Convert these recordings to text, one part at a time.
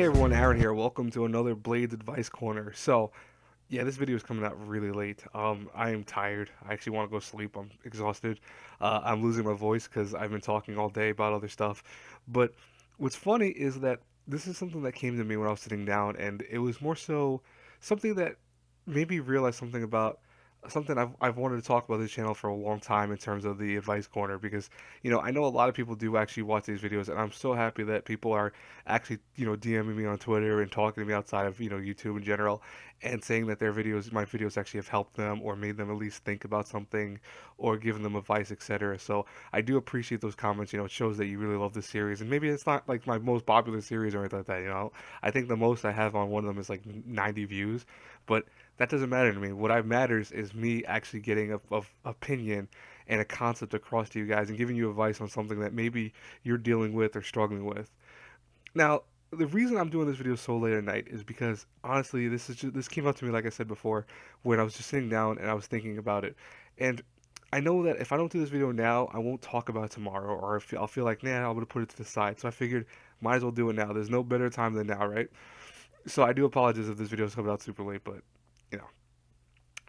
Hey everyone, Aaron here. Welcome to another Blades Advice Corner. Yeah, this video is coming out really late. I am tired. I actually want to go sleep. I'm exhausted. I'm losing my voice because I've been talking all day about other stuff. But what's funny is that this is something that came to me when I was sitting down, and it was more so something that made me realize something about something I've wanted to talk about this channel for a long time in terms of the advice corner because I know a lot of people do actually watch these videos, and I'm so happy that people are actually DMing me on Twitter and talking to me outside of YouTube in general, and saying that my videos actually have helped them or made them at least think about something or given them advice, etc. So I do appreciate those comments. It shows that you really love this series, and maybe it's not like my most popular series or anything like that. I think the most I have on one of them is like 90 views, but that doesn't matter to me. What matters is me actually getting a opinion and a concept across to you guys and giving you advice on something that maybe you're dealing with or struggling with. Now, the reason I'm doing this video so late at night is because honestly, this came up to me like I said before when I was just sitting down and I was thinking about it. And I know that if I don't do this video now, I won't talk about it tomorrow, or I'll feel like, nah, I'm gonna put it to the side. So I figured, might as well do it now. There's no better time than now, right? So I do apologize if this video is coming out super late, but you know.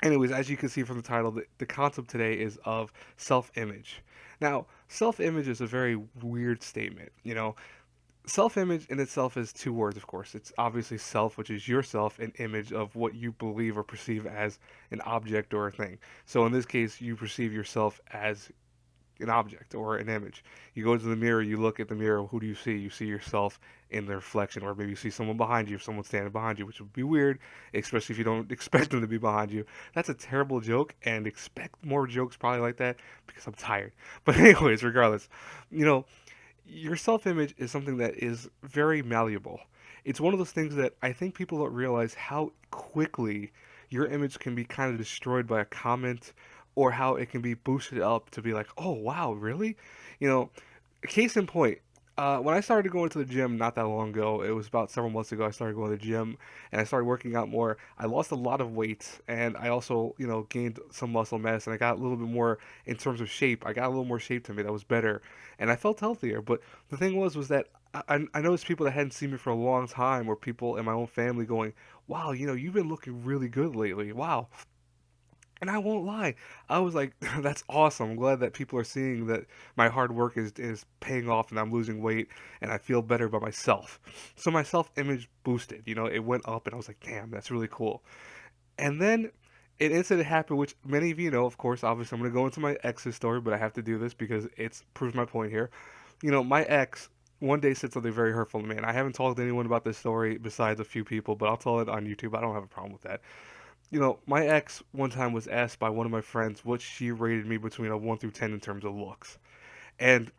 Anyways, as you can see from the title, the concept today is of self-image. Now, self-image is a very weird statement. Self-image in itself is two words, of course. It's obviously self, which is yourself, an image of what you believe or perceive as an object or a thing. So in this case, you perceive yourself as an object or an image. You go to the mirror, you look at the mirror, who do you see? You see yourself in the reflection, or maybe you see someone behind you, if someone's standing behind you, which would be weird, especially if you don't expect them to be behind you. That's a terrible joke, and expect more jokes probably like that because I'm tired. But anyways, regardless, you know, your self-image is something that is very malleable. It's one of those things that I think people don't realize how quickly your image can be kind of destroyed by a comment or how it can be boosted up to be like, oh wow, really? You know, case in point, when I started going to the gym not that long ago, it was about several months ago, I started going to the gym and I started working out more. I lost a lot of weight and I also, gained some muscle mass and I got a little bit more in terms of shape. I got a little more shape to me that was better and I felt healthier. But the thing was that I noticed people that hadn't seen me for a long time or people in my own family going, wow, you've been looking really good lately. Wow. And I won't lie, I was like, that's awesome. I'm glad that people are seeing that my hard work is paying off and I'm losing weight and I feel better about myself. So my self image boosted, it went up and I was like, damn, that's really cool. And then an incident happened, which many of you know, of course. Obviously, I'm going to go into my ex's story, but I have to do this because it proves my point here. My ex one day said something very hurtful to me, and I haven't told anyone about this story besides a few people, but I'll tell it on YouTube. I don't have a problem with that. My ex one time was asked by one of my friends what she rated me between a 1 through 10 in terms of looks. And,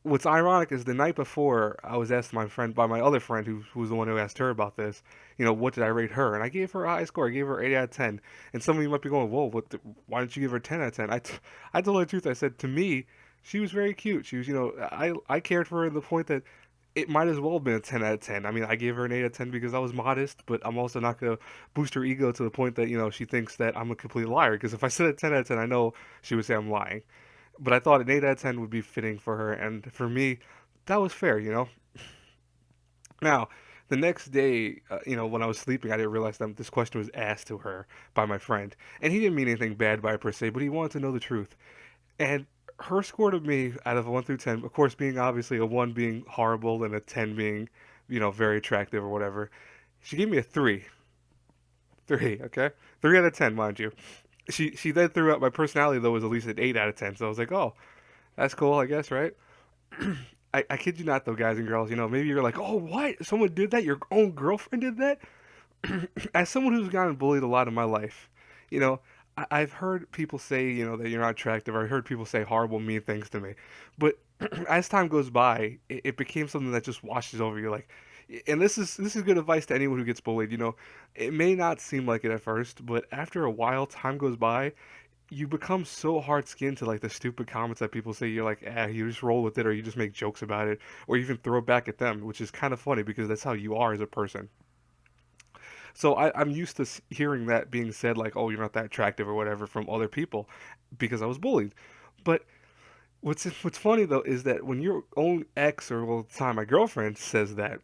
what's ironic is the night before I was asked by my other friend who was the one who asked her about this, what did I rate her? And I gave her a high score. I gave her 8 out of 10. And some of you might be going, whoa, why didn't you give her 10 out of 10? I told her the truth. I said, to me, she was very cute. She was, I cared for her to the point that it might as well have been a 10 out of 10. I mean, I gave her an 8 out of 10 because I was modest, but I'm also not going to boost her ego to the point that, she thinks that I'm a complete liar. Because if I said a 10 out of 10, I know she would say I'm lying. But I thought an 8 out of 10 would be fitting for her. And for me, that was fair. Now, the next day, when I was sleeping, I didn't realize that this question was asked to her by my friend. And he didn't mean anything bad by it per se, but he wanted to know the truth. And her score to me out of 1 through 10, of course, being obviously a 1 being horrible and a 10 being, very attractive or whatever, she gave me a 3. 3, okay? 3 out of 10, mind you. She then threw out my personality, though, was at least an 8 out of 10. So I was like, oh, that's cool, I guess, right? I kid you not, though, guys and girls. Maybe you're like, oh, what? Someone did that? Your own girlfriend did that? As someone who's gotten bullied a lot in my life, you know, I've heard people say, that you're not attractive, or I heard people say horrible, mean things to me. But as time goes by, it became something that just washes over you. Like, and this is good advice to anyone who gets bullied. It may not seem like it at first, but after a while, time goes by, you become so hard skinned to like the stupid comments that people say. You're like, you just roll with it, or you just make jokes about it, or even throw it back at them, which is kind of funny because that's how you are as a person. So I'm used to hearing that being said, like, "Oh, you're not that attractive" or whatever from other people, because I was bullied. But what's funny though is that when your own ex or well, at the time my girlfriend says that,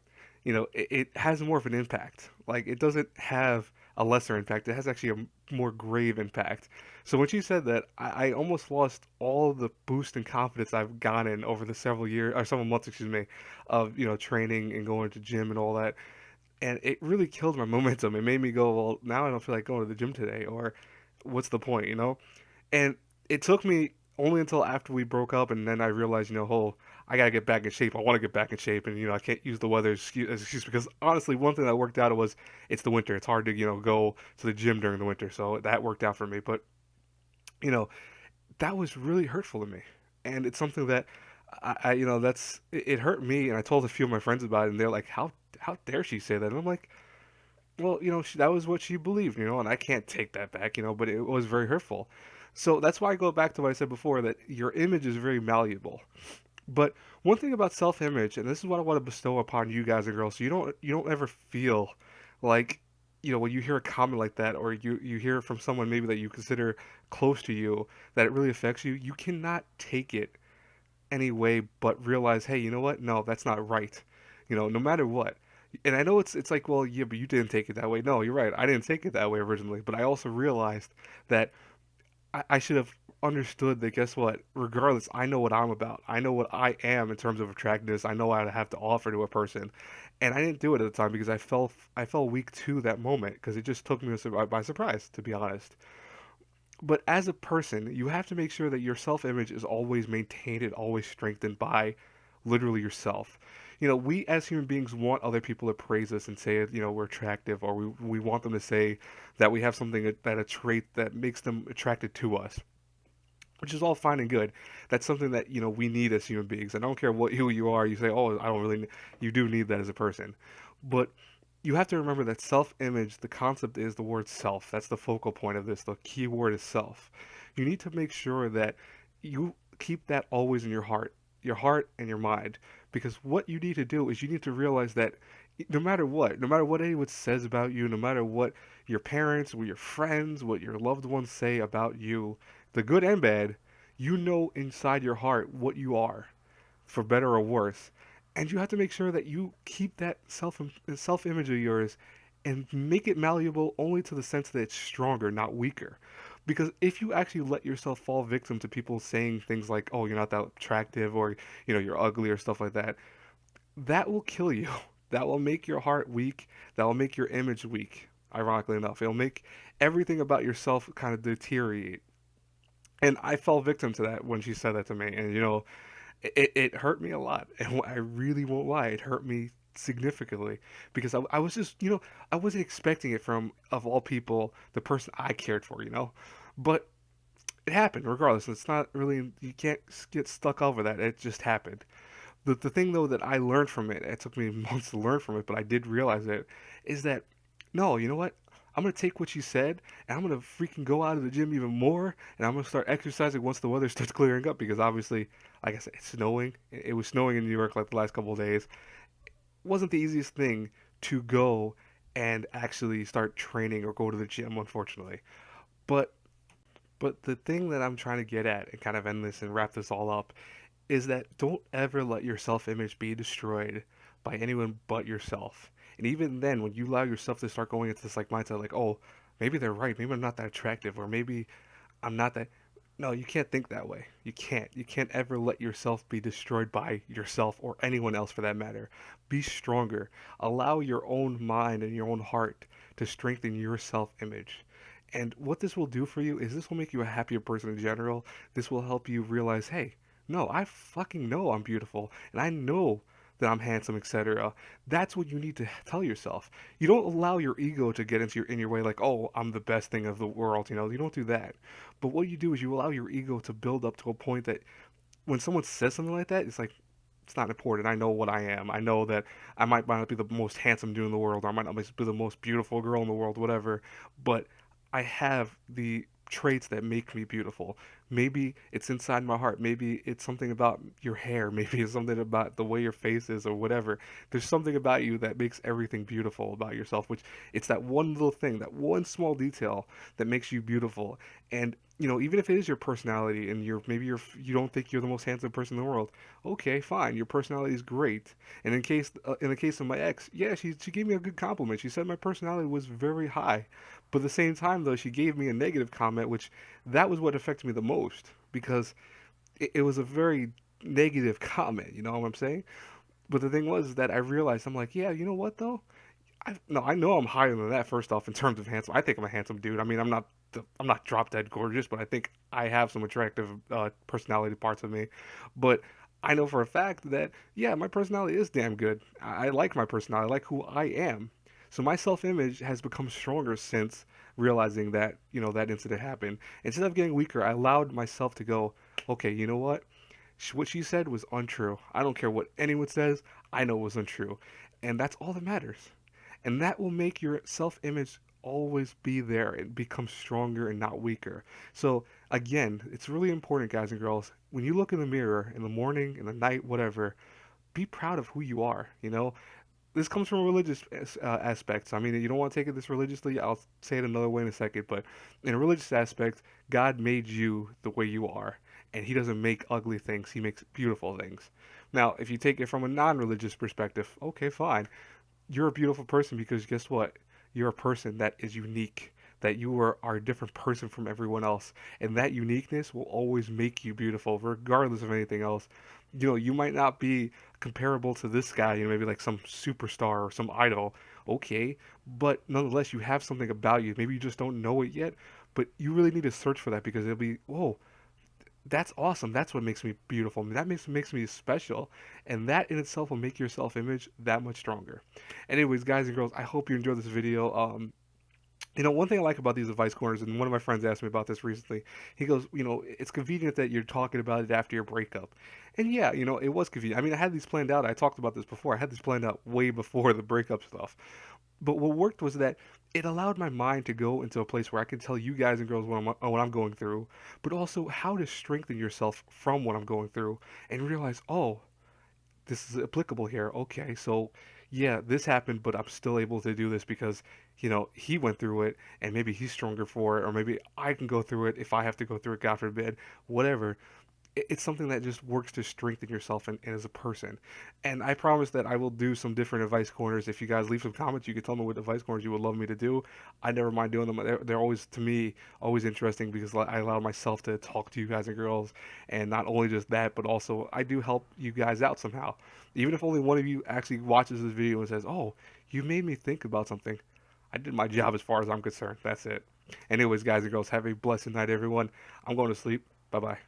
it has more of an impact. Like it doesn't have a lesser impact. It has actually a more grave impact. So when she said that, I almost lost all the boost and confidence I've gotten over the several years or several months, excuse me, of training and going to gym and all that. And it really killed my momentum. It made me go, well, now I don't feel like going to the gym today, or what's the point? And it took me only until after we broke up, and then I realized, oh, I gotta get back in shape. I want to get back in shape, and I can't use the weather as excuse because honestly, one thing that worked out was it's the winter. It's hard to go to the gym during the winter, so that worked out for me. But you know, that was really hurtful to me, and it's something that it hurt me, and I told a few of my friends about it, and they're like, how dare she say that? And I'm like, well, that was what she believed, and I can't take that back, but it was very hurtful. So that's why I go back to what I said before, that your image is very malleable. But one thing about self-image, and this is what I want to bestow upon you guys and girls, so you don't ever feel like, when you hear a comment like that, or you hear it from someone maybe that you consider close to you, that it really affects you, you cannot take it any way but realize, hey, you know what? No, that's not right. No matter what. And I know it's like, well, yeah, but you didn't take it that way. No, you're right. I didn't take it that way originally, but I also realized that I should have understood that, guess what? Regardless, I know what I'm about. I know what I am in terms of attractiveness. I know what I have to offer to a person. And I didn't do it at the time because I fell weak to that moment because it just took me by surprise, to be honest. But as a person, you have to make sure that your self-image is always maintained and always strengthened by literally yourself. We as human beings want other people to praise us and say, we're attractive, or we want them to say that we have something that a trait that makes them attracted to us, which is all fine and good. That's something that we need as human beings. And I don't care who you are. You say, "Oh, I don't really." You do need that as a person, but you have to remember that self-image. The concept is the word self. That's the focal point of this. The key word is self. You need to make sure that you keep that always in your heart and your mind, because what you need to do is you need to realize that no matter what anyone says about you, no matter what your parents, what your friends, what your loved ones say about you, the good and bad, you know inside your heart what you are, for better or worse. And you have to make sure that you keep that self image of yours and make it malleable only to the sense that it's stronger, not weaker. Because if you actually let yourself fall victim to people saying things like, "Oh, you're not that attractive," or "You're ugly," or stuff like that, that will kill you. That will make your heart weak. That will make your image weak. Ironically enough, it'll make everything about yourself kind of deteriorate. And I fell victim to that when she said that to me, and it hurt me a lot. And I really won't lie, it hurt me significantly because I was just, I wasn't expecting it from, of all people, the person I cared for. But it happened regardless. It's not really, you can't get stuck over that. It just happened. The thing though that I learned from it took me months to learn from it, but I did realize it, is that no, you know what? I'm gonna take what you said and I'm gonna freaking go out of the gym even more, and I'm gonna start exercising once the weather starts clearing up, because obviously, like I said, it's snowing. It was snowing in New York like the last couple of days. It wasn't the easiest thing to go and actually start training or go to the gym, unfortunately. But the thing that I'm trying to get at and kind of end this and wrap this all up is that don't ever let your self image be destroyed by anyone but yourself. And even then, when you allow yourself to start going into this like mindset, like, oh, maybe they're right, maybe I'm not that attractive, or maybe I'm not that. No, you can't think that way. You can't. You can't ever let yourself be destroyed by yourself or anyone else for that matter. Be stronger. Allow your own mind and your own heart to strengthen your self image. And what this will do for you is this will make you a happier person in general. This will help you realize, hey, no, I fucking know I'm beautiful, and I know that I'm handsome, etc. That's what you need to tell yourself. You don't allow your ego to get into your way, like, oh, I'm the best thing of the world. You don't do that. But what you do is you allow your ego to build up to a point that when someone says something like that, it's like, it's not important. I know what I am. I know that I might not be the most handsome dude in the world, or I might not be the most beautiful girl in the world, whatever. But I have the traits that make me beautiful. Maybe it's inside my heart. Maybe it's something about your hair. Maybe it's something about the way your face is or whatever. There's something about you that makes everything beautiful about yourself, which it's that one little thing, that one small detail that makes you beautiful. And even if it is your personality and you don't think you're the most handsome person in the world, okay, fine. Your personality is great. And in the case of my ex, yeah, she gave me a good compliment. She said my personality was very high. But at the same time, though, she gave me a negative comment, which that was what affected me the most because it was a very negative comment. You know what I'm saying? But the thing was that I realized I'm like, yeah, you know what though? No, I know I'm higher than that. First off, in terms of handsome, I think I'm a handsome dude. I mean, I'm not drop dead gorgeous, but I think I have some attractive personality parts of me. But I know for a fact that yeah, my personality is damn good. I like my personality. I like who I am. So my self-image has become stronger since realizing that that incident happened. Instead of getting weaker, I allowed myself to go, okay, you know what? What she said was untrue. I don't care what anyone says. I know it was untrue, and that's all that matters. And that will make your self image always be there and become stronger and not weaker. So, again, it's really important, guys and girls, when you look in the mirror in the morning, in the night, whatever, be proud of who you are. This comes from a religious aspect. So, I mean, you don't want to take it this religiously. I'll say it another way in a second. But in a religious aspect, God made you the way you are. And He doesn't make ugly things, He makes beautiful things. Now, if you take it from a non religious perspective, okay, fine, you're a beautiful person because guess what? You're a person that is unique. That are a different person from everyone else. And that uniqueness will always make you beautiful, regardless of anything else. You might not be comparable to this guy, maybe like some superstar or some idol. Okay. But nonetheless, you have something about you. Maybe you just don't know it yet. But you really need to search for that because it'll be, whoa, that's awesome. That's what makes me beautiful. That makes me special, and that in itself will make your self-image that much stronger. Anyways, guys and girls, I hope you enjoyed this video. One thing I like about these advice corners, and one of my friends asked me about this recently. He goes, it's convenient that you're talking about it after your breakup, and yeah, it was convenient. I mean, I had these planned out. I talked about this before. I had this planned out way before the breakup stuff. But what worked was that it allowed my mind to go into a place where I could tell you guys and girls what I'm going through, but also how to strengthen yourself from what I'm going through and realize, oh, this is applicable here. Okay, so yeah, this happened, but I'm still able to do this because, he went through it and maybe he's stronger for it, or maybe I can go through it if I have to go through it, God forbid, whatever. It's something that just works to strengthen yourself and as a person. And I promise that I will do some different advice corners. If you guys leave some comments, you can tell me what advice corners you would love me to do. I never mind doing them. They're always, to me, always interesting because I allow myself to talk to you guys and girls. And not only just that, but also I do help you guys out somehow. Even if only one of you actually watches this video and says, oh, you made me think about something. I did my job as far as I'm concerned. That's it. Anyways, guys and girls, have a blessed night, everyone. I'm going to sleep. Bye-bye.